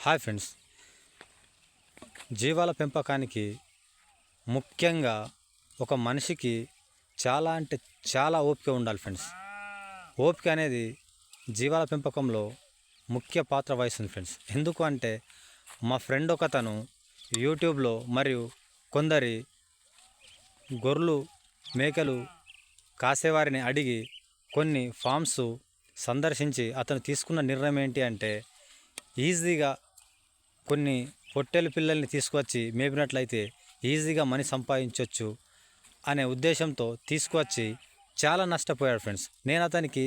Hi friends, జీవాల పెంపకానికి ముఖ్యంగా ఒక మనిషికి చాలా అంటే చాలా ఓపిక ఉండాలి ఫ్రెండ్స్. ఓపిక అనేది జీవాల పెంపకంలో ముఖ్య పాత్ర వహిస్తుంది ఫ్రెండ్స్. ఎందుకు అంటే మా ఫ్రెండ్ ఒకతను యూట్యూబ్లో మరియు కొందరి గొర్రెలు మేకలు కాసేవారిని అడిగి కొన్ని ఫామ్స్ సందర్శించి అతను తీసుకున్న నిర్ణయం ఏంటి అంటే ఈజీగా కొన్ని పొట్టేలు పిల్లల్ని తీసుకువచ్చి మేపినట్లయితే ఈజీగా మనీ సంపాదించవచ్చు అనే ఉద్దేశంతో తీసుకువచ్చి చాలా నష్టపోయాడు ఫ్రెండ్స్. నేను అతనికి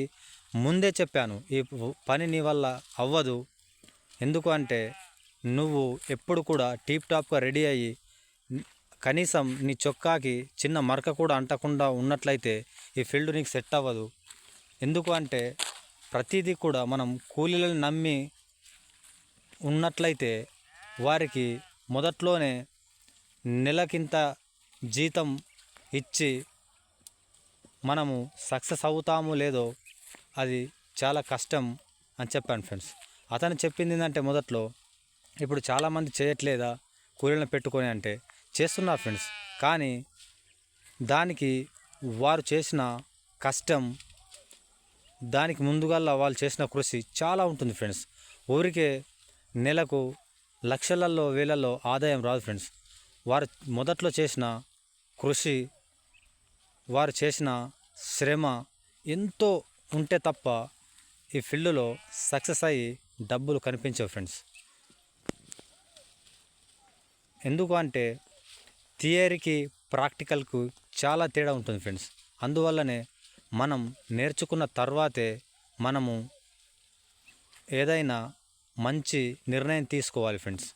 ముందే చెప్పాను, ఈ పని నీ వల్ల అవ్వదు. ఎందుకు అంటే నువ్వు ఎప్పుడు కూడా టీప్ టాప్గా రెడీ అయ్యి కనీసం నీ చొక్కాకి చిన్న మరక కూడా అంటకుండా ఉన్నట్లయితే ఈ ఫీల్డ్ నీకు సెట్ అవ్వదు. ఎందుకు అంటే ప్రతిదీ కూడా మనం కూలీలను నమ్మి ఉన్నట్లయితే వారికి మొదట్లోనే నెలకింత జీతం ఇచ్చి మనము సక్సెస్ అవుతామో లేదో అది చాలా కష్టం అని చెప్పాను ఫ్రెండ్స్. అతను చెప్పింది ఏంటంటే మొదట్లో ఇప్పుడు చాలామంది చేయట్లేదా కూలీలను పెట్టుకొని అంటే చేస్తున్నారు ఫ్రెండ్స్. కానీ దానికి వారు చేసిన కష్టం, దానికి ముందుగా వాళ్ళు చేసిన కృషి చాలా ఉంటుంది ఫ్రెండ్స్. ఊరికే నెలకు లక్షలలో వేలల్లో ఆదాయం రాదు ఫ్రెండ్స్. వారు మొదట్లో చేసిన కృషి, వారు చేసిన శ్రమ ఎంతో ఉంటే తప్ప ఈ ఫీల్డ్లో సక్సెస్ అయ్యి డబ్బులు కనిపించవు ఫ్రెండ్స్. ఎందుకు అంటే థియరీకి ప్రాక్టికల్కు చాలా తేడా ఉంటుంది ఫ్రెండ్స్. అందువల్లనే మనం నేర్చుకున్న తర్వాతే మనము ఏదైనా మంచి నిర్ణయం తీసుకోవాలి ఫ్రెండ్స్.